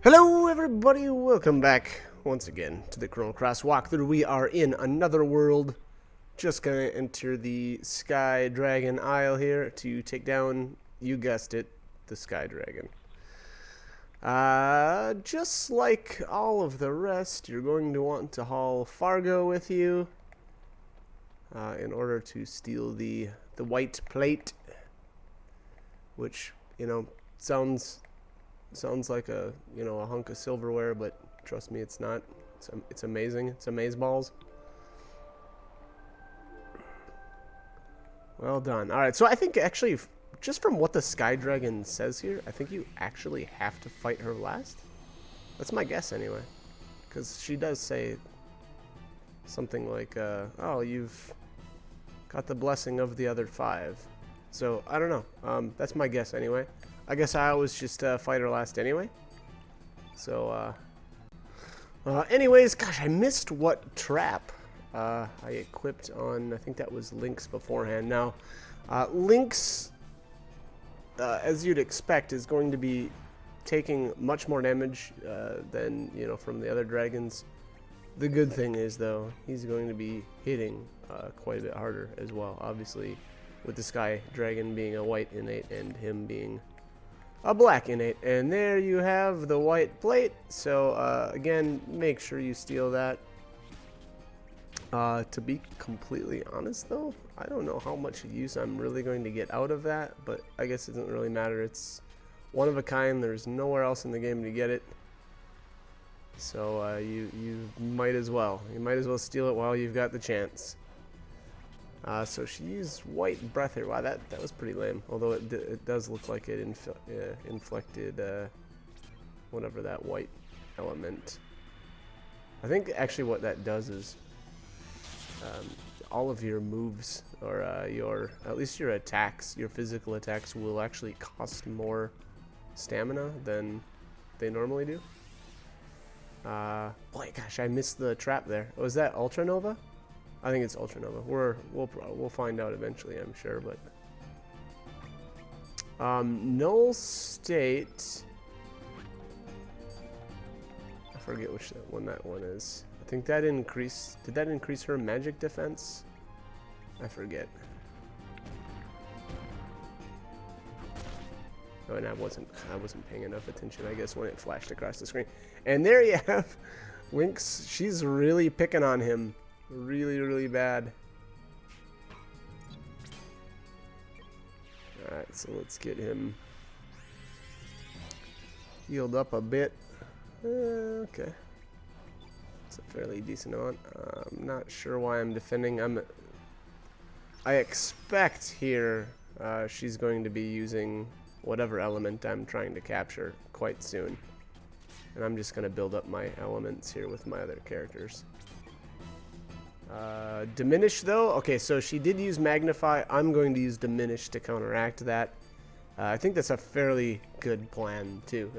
Hello everybody, welcome back once again to the Chrono Cross walkthrough. We are in another world. Just gonna enter the Sky Dragon Isle here to take down, you guessed it, the Sky Dragon. Just like all of the rest, you're going to want to haul Fargo with you in order to steal the white plate, which, you know, sounds like a hunk of silverware, but trust me, it's not. It's amazing. It's amazeballs. Well done. All right, so I think actually, just from what the Sky Dragon says here, I think you actually have to fight her last. That's my guess anyway, because she does say something like, "Oh, you've got the blessing of the other 5." So I don't know. That's my guess anyway. I guess I always just fight her last anyway. So, anyways, gosh, I missed what trap I equipped on. I think that was Lynx beforehand. Now, Lynx, as you'd expect, is going to be taking much more damage than, from the other dragons. The good thing is, though, he's going to be hitting quite a bit harder as well. Obviously, with the Sky Dragon being a white innate and him being a black innate. And there you have the white plate. So again, make sure you steal that. To be completely honest though, I don't know how much use I'm really going to get out of that, but I guess it doesn't really matter. It's one of a kind. There's nowhere else in the game to get it. So you might as well. You might as well steal it while you've got the chance. So she used white breath here. Wow, that was pretty lame. Although it does look like it inflected whatever that white element. I think actually what that does is all of your moves, or at least your attacks, your physical attacks, will actually cost more stamina than they normally do. Boy, gosh, I missed the trap there. Was that Ultra Nova? I think it's Ultra Nova. We'll find out eventually, I'm sure. But Null State. I forget which one that one is. I think that increased. Did that increase her magic defense? I forget. Oh, and I wasn't paying enough attention, I guess, when it flashed across the screen. And there you have Lynx. She's really picking on him. Really, really bad. Alright, so let's get him healed up a bit. Okay. It's a fairly decent amount. I'm not sure why I'm defending. I expect here she's going to be using whatever element I'm trying to capture quite soon. And I'm just going to build up my elements here with my other characters. Diminish though, okay, so she did use Magnify. I'm going to use Diminish to counteract that. I think that's a fairly good plan too.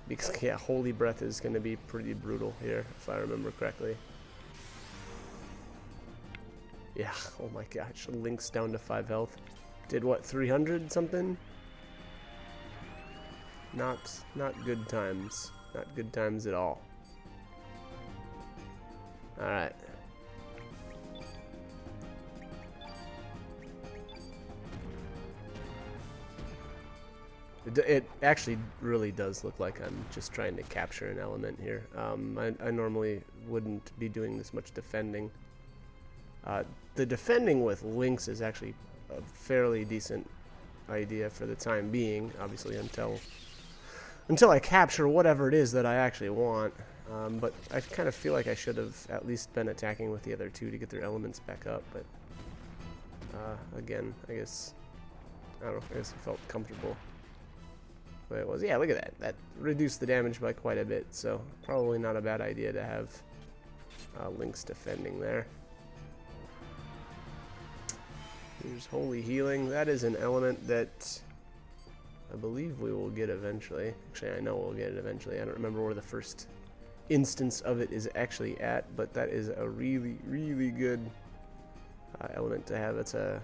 Because yeah, Holy Breath is going to be pretty brutal here if I remember correctly. Yeah, oh my gosh, Lynx down to 5 health. Did what, 300 something? Not good times. Not good times at all. Alright. It actually really does look like I'm just trying to capture an element here. I normally wouldn't be doing this much defending. The defending with Lynx is actually a fairly decent idea for the time being, obviously until I capture whatever it is that I actually want. But I kind of feel like I should have at least been attacking with the other two to get their elements back up. But again, I guess I don't know. I guess I felt comfortable. But it was, yeah, look at that. That reduced the damage by quite a bit, so probably not a bad idea to have Lynx defending there. Here's Holy Healing. That is an element that I believe we will get eventually. Actually, I know we'll get it eventually. I don't remember where the first instance of it is actually at, but that is a really, really good element to have. It's a,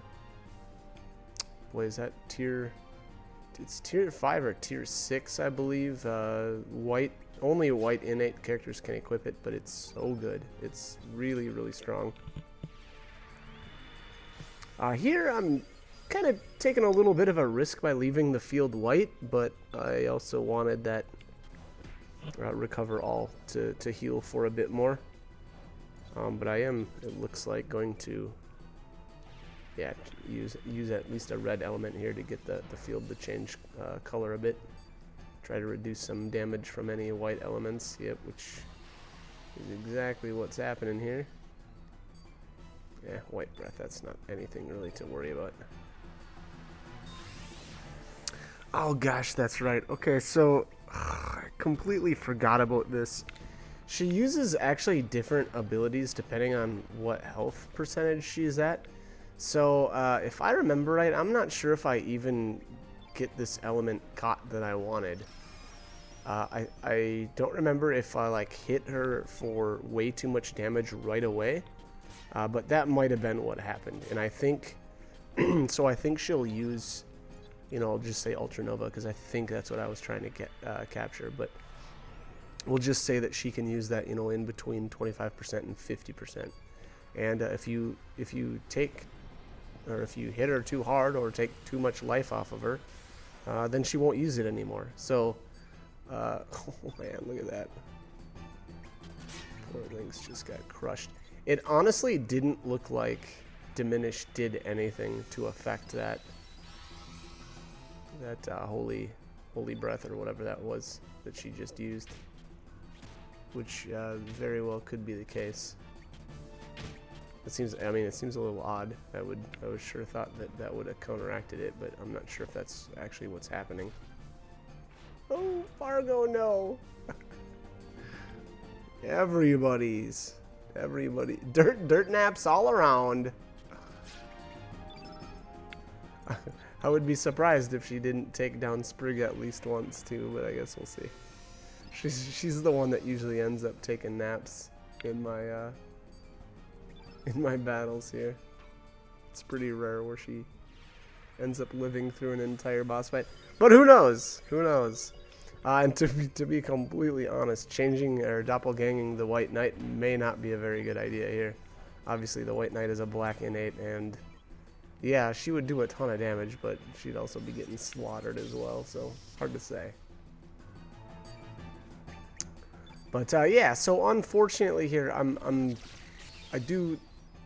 what is that, tier it's tier 5 or tier 6, I believe. White, only white innate characters can equip it, but it's so good. It's really, really strong. Here I'm kind of taking a little bit of a risk by leaving the field white, but I also wanted that recover all to heal for a bit more. But I am, it looks like, going to use at least a red element here to get the field to change color a bit. Try to reduce some damage from any white elements. Yep, which is exactly what's happening here. Yeah, white breath, that's not anything really to worry about. Oh gosh, that's right. Okay, so I completely forgot about this. She uses actually different abilities depending on what health percentage she's at. So if I remember right, I'm not sure if I even get this element caught that I wanted. I don't remember if I like hit her for way too much damage right away, but that might have been what happened. And I think, so I think she'll use, you know, I'll just say Ultra Nova because I think that's what I was trying to get capture. But we'll just say that she can use that, you know, in between 25% and 50%. And if you take, or if you hit her too hard or take too much life off of her, then she won't use it anymore. So, oh man, look at that. Poor Lynx just got crushed. It honestly didn't look like Diminish did anything to affect that holy breath or whatever that was that she just used, which very well could be the case. It seems, I mean, it seems a little odd. I would sure thought that would have counteracted it, but I'm not sure if that's actually what's happening. Oh, Fargo, no. Everybody. Dirt naps all around. I would be surprised if she didn't take down Sprig at least once too, but I guess we'll see. She's the one that usually ends up taking naps in my battles here. It's pretty rare where she ends up living through an entire boss fight. But who knows? Who knows? And to be completely honest, changing or doppelganging the White Knight may not be a very good idea here. Obviously, the White Knight is a black innate, and yeah, she would do a ton of damage, but she'd also be getting slaughtered as well, so hard to say. But yeah, so unfortunately here, I do,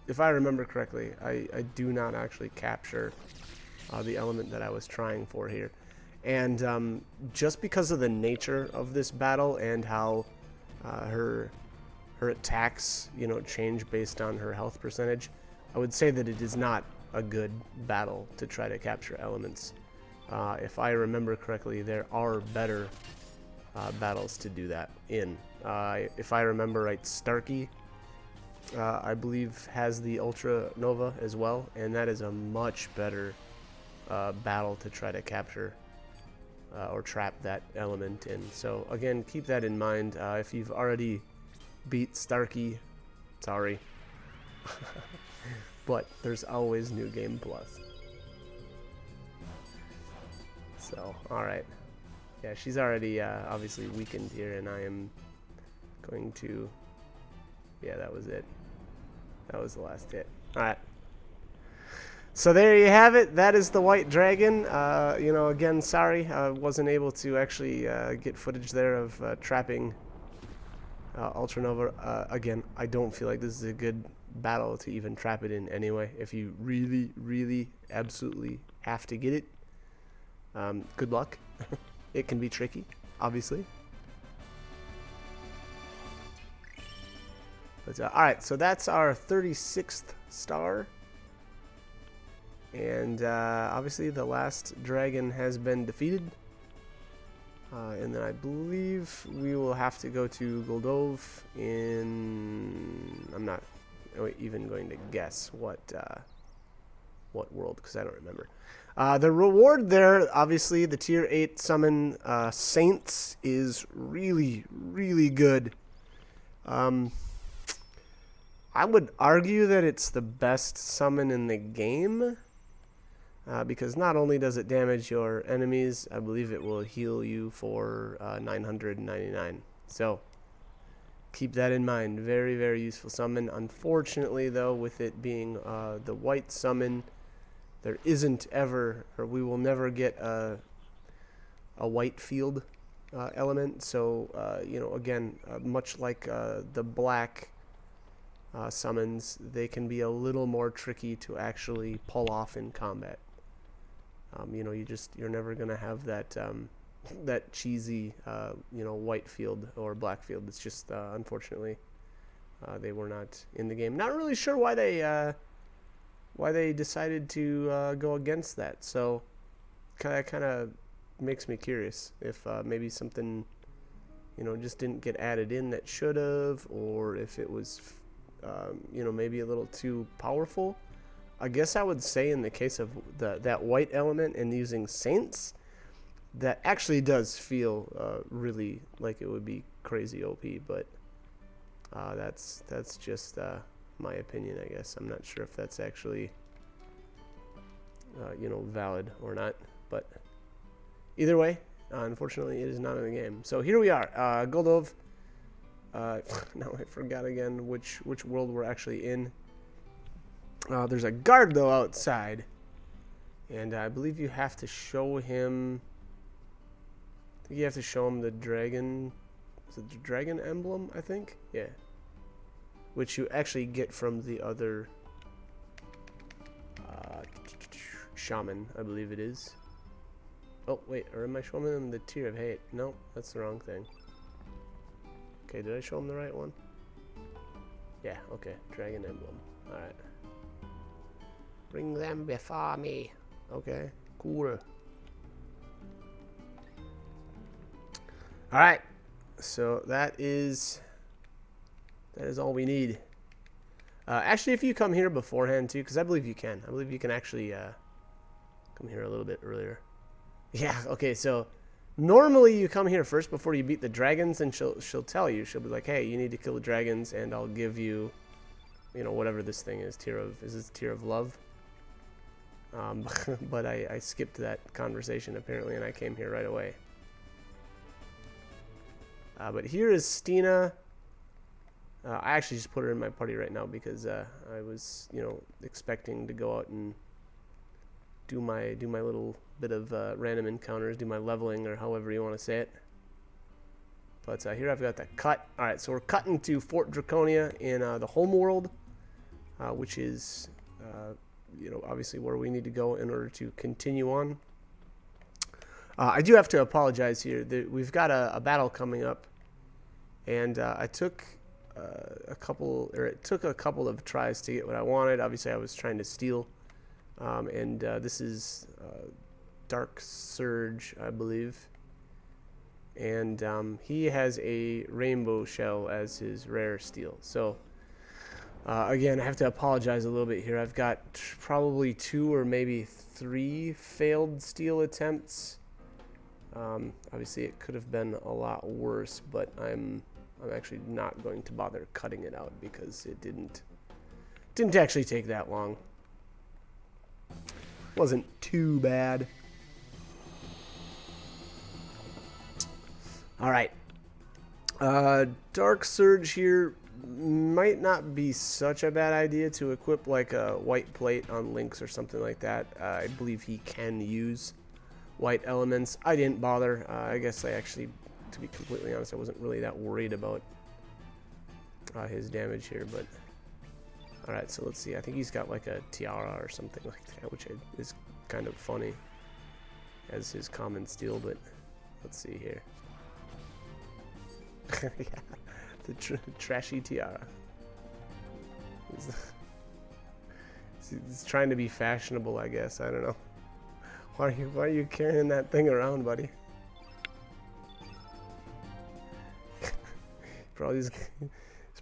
if I remember correctly, I do not actually capture the element that I was trying for here. And just because of the nature of this battle and how her attacks, you know, change based on her health percentage, I would say that it is not a good battle to try to capture elements. If I remember correctly, there are better battles to do that in. If I remember right, Starkey, I believe, has the Ultra Nova as well, and that is a much better battle to try to capture or trap that element in. So again, keep that in mind. If you've already beat Starkey, sorry. But there's always New Game Plus. So, alright. Yeah, she's already obviously weakened here, and I am going to... Yeah, that was it. That was the last hit. Alright. So there you have it. That is the White Dragon. You know, again, sorry I wasn't able to actually get footage there of trapping Ultra Nova. Again, I don't feel like this is a good battle to even trap it in anyway. If you really, really, absolutely have to get it, good luck. It can be tricky, obviously. But alright, so that's our 36th star. And obviously the last dragon has been defeated. And then I believe we will have to go to Goldove in... I'm not even going to guess what world, because I don't remember. The reward there, obviously, the tier 8 summon Saints is really, really good. I would argue that it's the best summon in the game. because not only does it damage your enemies, I believe it will heal you for 999. So keep that in mind. Very, very useful summon. Unfortunately, though, with it being the white summon, there isn't ever, or we will never get a white field element. So, you know, again, much like the black summons, they can be a little more tricky to actually pull off in combat. You know, you're never gonna have that that cheesy you know, white field or black field. It's just unfortunately they were not in the game. Not really sure why they decided to go against that. So kind of makes me curious if maybe something, you know, just didn't get added in that should have, or if it was you know, maybe a little too powerful. I guess I would say in the case of that white element and using Saints, that actually does feel really like it would be crazy OP, but that's just my opinion, I guess. I'm not sure if that's actually you know, valid or not, but either way, unfortunately, it is not in the game. So here we are, Goldov. Now I forgot again which world we're actually in. There's a guard, though, outside. And I believe you have to show him... I think you have to show him the dragon... Is it the dragon emblem, I think? Yeah. Which you actually get from the other... shaman, I believe it is. Oh, wait. Or am I showing him the Tear of Hate? No, that's the wrong thing. Okay, did I show him the right one? Yeah, okay. Dragon emblem. Alright. Bring them before me. Okay, cool. Alright, so that is all we need. Actually, if you come here beforehand too, because I believe you can. I believe you can actually come here a little bit earlier. Yeah, okay, so normally you come here first before you beat the dragons, and she'll tell you. She'll be like, hey, you need to kill the dragons, and I'll give you, you know, whatever this thing is. Is this Tear of Love? But I skipped that conversation apparently, and I came here right away. But here is Stina. I actually just put her in my party right now because I was, you know, expecting to go out and do my little bit of random encounters, do my leveling, or however you want to say it. But here I've got the cut. All right, so we're cutting to Fort Draconia in the home world, which is you know, obviously where we need to go in order to continue on. I do have to apologize here. We've got a battle coming up, and I took it took a couple of tries to get what I wanted. Obviously, I was trying to steal, and this is Dark Surge, I believe, and he has a rainbow shell as his rare steal. So. Again, I have to apologize a little bit here. I've got probably 2 or maybe 3 failed steal attempts. Obviously, it could have been a lot worse, but I'm actually not going to bother cutting it out because it didn't actually take that long. Wasn't too bad. All right. Dark Surge here. Might not be such a bad idea to equip like a white plate on Lynx or something like that. I believe he can use white elements. I didn't bother. I guess I actually, to be completely honest, I wasn't really that worried about his damage here. But alright, so let's see. I think he's got like a tiara or something like that, which is kind of funny as his common steal. But let's see here. Yeah. The trashy tiara. He's trying to be fashionable, I guess. I don't know. Why are you carrying that thing around, buddy? He's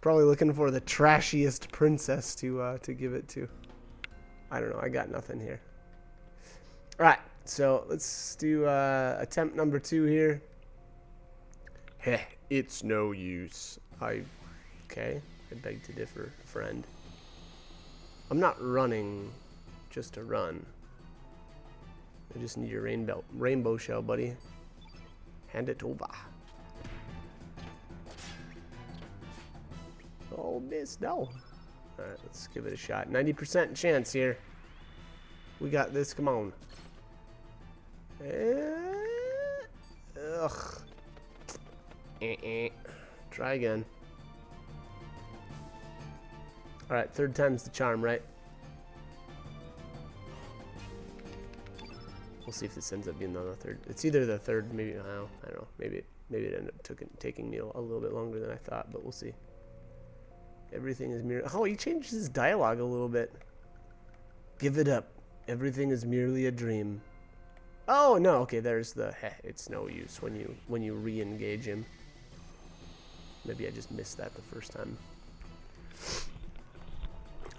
probably looking for the trashiest princess to give it to. I don't know. I got nothing here. All right, so let's do attempt number 2 here. Heh, it's no use. Okay, I beg to differ, friend. I'm not running just to run. I just need your rainbow shell, buddy. Hand it over. Oh, miss, no. Alright, let's give it a shot. 90% chance here. We got this, come on. Ugh. Try again. Alright, third time's the charm, right? We'll see if this ends up being the third. It's either the third, maybe, I don't know. Maybe it ended up taking me a little bit longer than I thought, but we'll see. Everything is mere. Oh, he changed his dialogue a little bit. Give it up. Everything is merely a dream. Oh no, okay, there's the it's no use when you re-engage him. Maybe I just missed that the first time.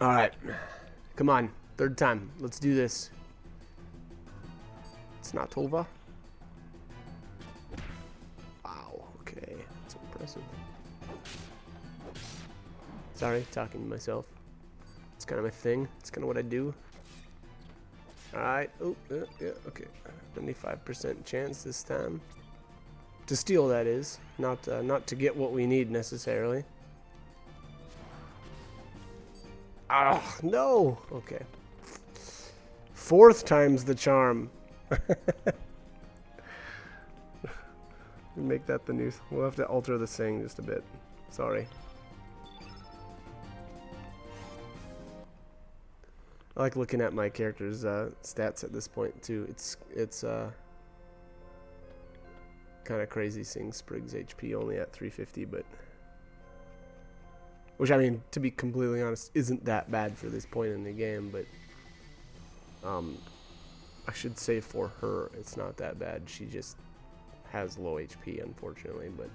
Alright. Come on. Third time. Let's do this. It's not Tova. Wow, okay. That's impressive. Sorry, talking to myself. It's kind of my thing. It's kind of what I do. Alright. Oh, yeah, okay. 95% chance this time. To steal, that is. Not to get what we need, necessarily. Ah, no! Okay. Fourth time's the charm. Make that the new... We'll have to alter the saying just a bit. Sorry. I like looking at my character's stats at this point too. It's kind of crazy seeing Sprig's HP only at 350, but which, I mean, to be completely honest, isn't that bad for this point in the game. But I should say for her, it's not that bad. She just has low HP, unfortunately. But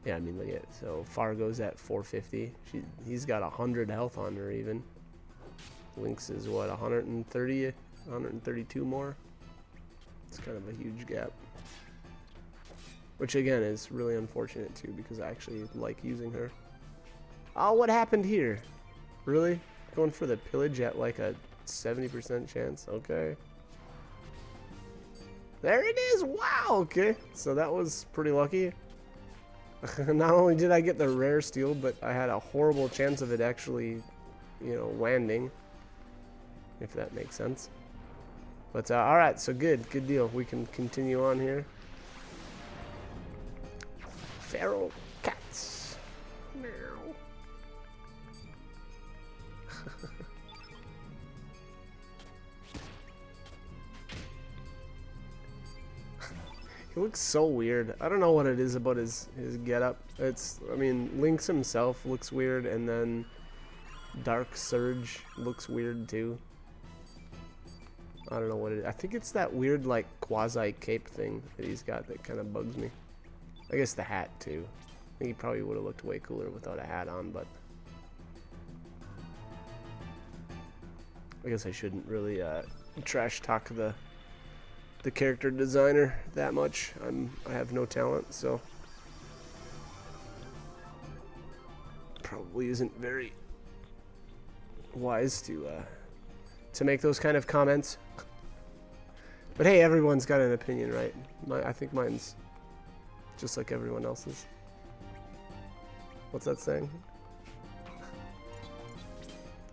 yeah, I mean, look at it. So Fargo's at 450. He's got 100 health on her even. Lynx is what, 130, 132 more. It's kind of a huge gap. Which again is really unfortunate too, because I actually like using her. Oh, what happened here? Really? Going for the pillage at like a 70% chance? Okay. There it is! Wow! Okay. So that was pretty lucky. Not only did I get the rare steal, but I had a horrible chance of it actually, you know, landing. If that makes sense. But alright, so good deal. We can continue on here. Feral cats. Meow. He looks so weird. I don't know what it is about his getup. I mean, Lynx himself looks weird, and then Dark Surge looks weird too. I don't know what it is. I think it's that weird, like, quasi-cape thing that he's got that kind of bugs me. I guess the hat, too. I think he probably would have looked way cooler without a hat on, but I guess I shouldn't really trash talk the character designer that much. I have no talent, so probably isn't very wise to make those kind of comments. But hey, everyone's got an opinion, right? I think mine's just like everyone else's. What's that saying?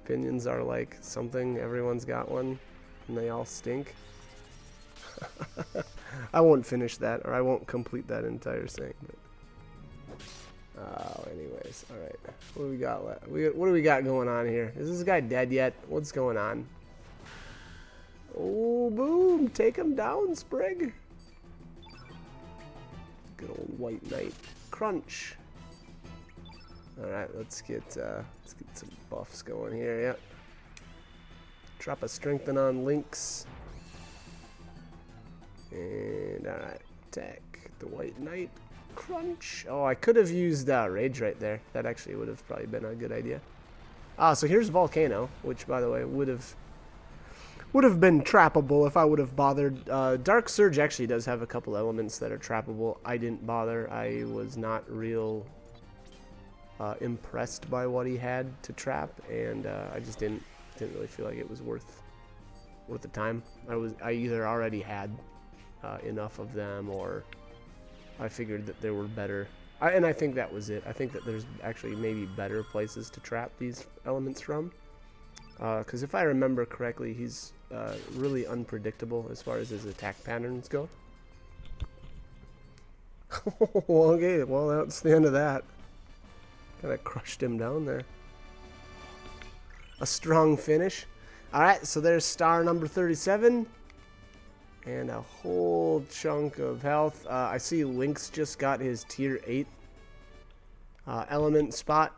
Opinions are like something, everyone's got one, and they all stink. I won't finish that, or I won't complete that entire saying. But anyways, all right. What do we got left? What do we got going on here? Is this guy dead yet? What's going on? Oh, boom! Take him down, Sprig. Good old White Knight. Crunch. All right, let's get some buffs going here. Yep. Drop a strengthen on Lynx. And alright, attack the White Knight. Crunch. Oh, I could have used Rage right there. That actually would have probably been a good idea. So here's Volcano, which, by the way, would have been trappable if I would have bothered. Dark Surge actually does have a couple elements that are trappable. I didn't bother. I was not real impressed by what he had to trap, and I just didn't really feel like it was worth worth the time. I either already had enough of them, or I figured that there were better. And I think that was it. I think that there's actually maybe better places to trap these elements from. Because if I remember correctly, he's really unpredictable as far as his attack patterns go. Okay, well, that's the end of that. Kind of crushed him down there. A strong finish. Alright, so there's star number 37. And a whole chunk of health. I see Link's just got his tier 8 element spot.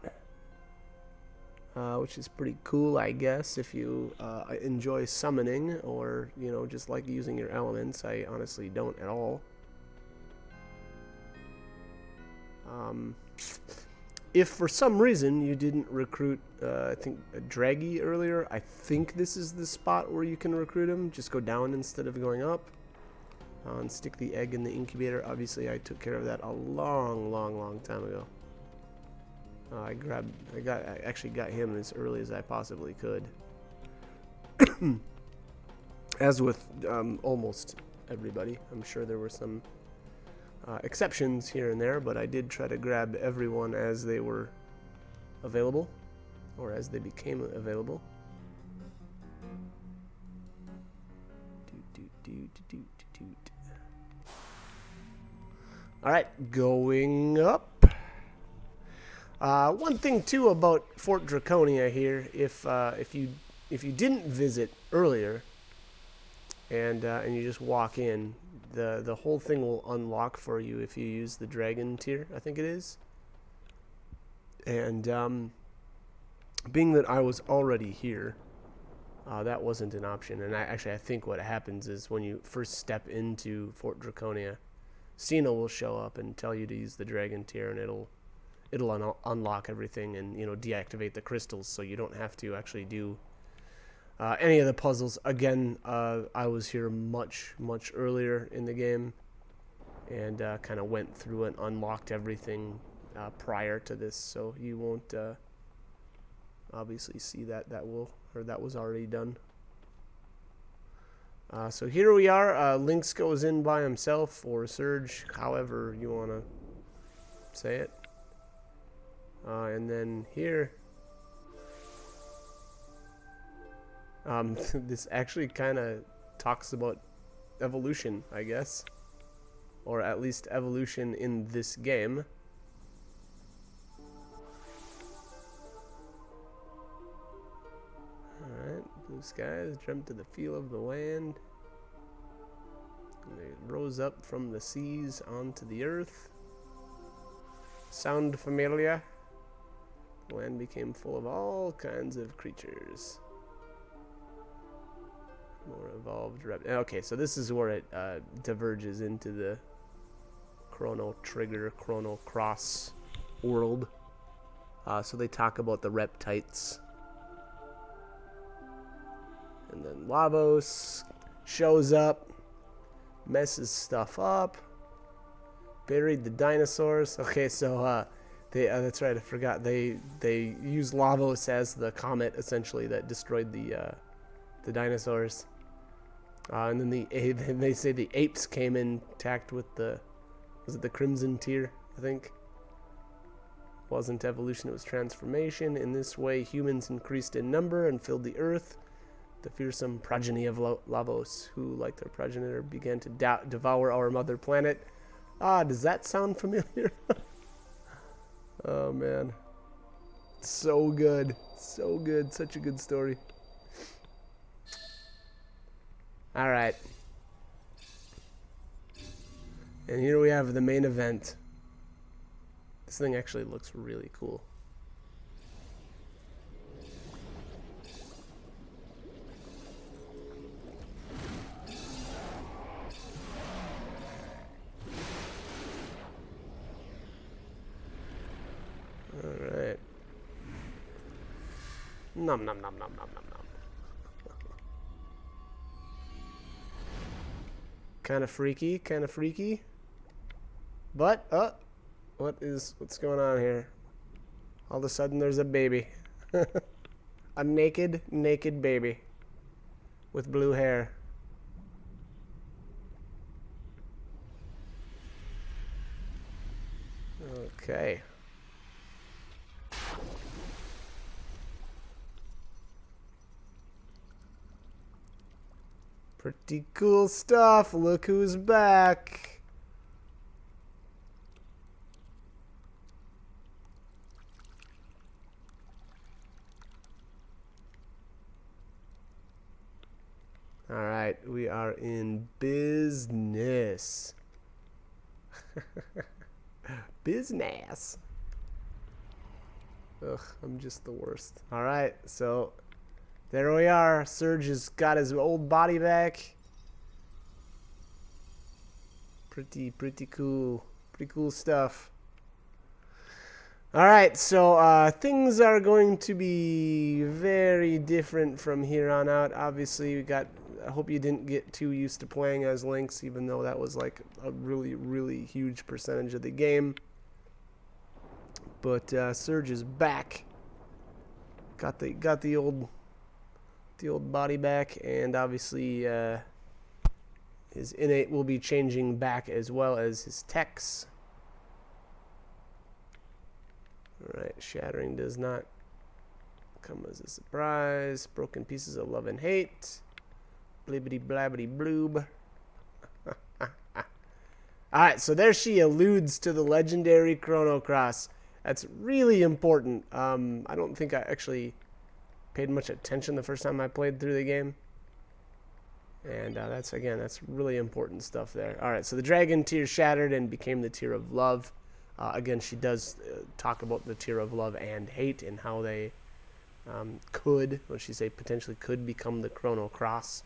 Which is pretty cool, I guess, if you enjoy summoning or, you know, just like using your elements. I honestly don't at all. If for some reason you didn't recruit, I think, Draggy earlier, I think this is the spot where you can recruit him. Just go down instead of going up. And stick the egg in the incubator. Obviously, I took care of that a long time ago. I actually got him as early as I possibly could. As with almost everybody. I'm sure there were some exceptions here and there, but I did try to grab everyone as they were available, or as they became available. Alright, going up. One thing too about Fort Draconia here, if you didn't visit earlier, and you just walk in, the whole thing will unlock for you if you use the dragon tier, I think it is. And being that I was already here, that wasn't an option. And I think what happens is when you first step into Fort Draconia, Cena will show up and tell you to use the dragon tier, and it'll unlock everything and, you know, deactivate the crystals, so you don't have to actually do any of the puzzles. Again, I was here much earlier in the game, and kind of went through and unlocked everything prior to this, so you won't obviously see that that was already done. So here we are. Lynx goes in by himself, or Surge, however you want to say it. And then here, this actually kind of talks about evolution, I guess, or at least evolution in this game. Alright, blue skies jump to the feel of the land. And they rose up from the seas onto the earth. Sound familiar? The land became full of all kinds of creatures. More evolved okay, so this is where it diverges into the Chrono Cross world. So they talk about the reptites. And then Lavos shows up, messes stuff up, buried the dinosaurs. Okay, so that's right, I forgot. They use Lavos as the comet, essentially, that destroyed the dinosaurs. And then they say the apes came intact with was it the Crimson Tier, I think? Wasn't evolution, it was transformation. In this way, humans increased in number and filled the earth. The fearsome progeny of Lavos, who, like their progenitor, began to devour our mother planet. Does that sound familiar? Oh, man. So good. So good. Such a good story. Alright. And here we have the main event. This thing actually looks really cool. Alright. Nom nom nom nom nom nom nom. Kind of freaky, kind of freaky. But, what's going on here? All of a sudden there's a baby. A naked baby. with blue hair. Okay. Pretty cool stuff. Look who's back. All right, we are in business. Business. Ugh, I'm just the worst. All right, so there we are. Surge has got his old body back. Pretty cool. Pretty cool stuff. All right, so things are going to be very different from here on out. Obviously, we got. I hope you didn't get too used to playing as Lynx, even though that was like a really huge percentage of the game. But Surge is back. Got the old body back, and obviously his innate will be changing back as well as his techs. Alright, shattering does not come as a surprise. Broken pieces of love and hate. Blibbity blabbity bloob. Alright, so there she alludes to the legendary Chrono Cross. That's really important. I don't think I actually paid much attention the first time I played through the game. And that's really important stuff there. Alright, so the dragon tear shattered and became the tear of love. Again, she does talk about the tear of love and hate and how they what she say, potentially could become the Chrono Cross.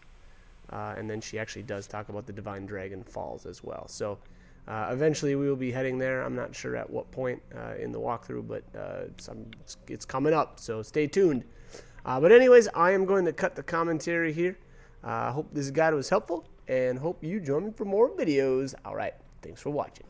And then she actually does talk about the Divine Dragon Falls as well. So eventually we will be heading there. I'm not sure at what point in the walkthrough, but it's coming up, so stay tuned. But anyways, I am going to cut the commentary here. Hope this guide was helpful, and hope you join me for more videos. All right, thanks for watching.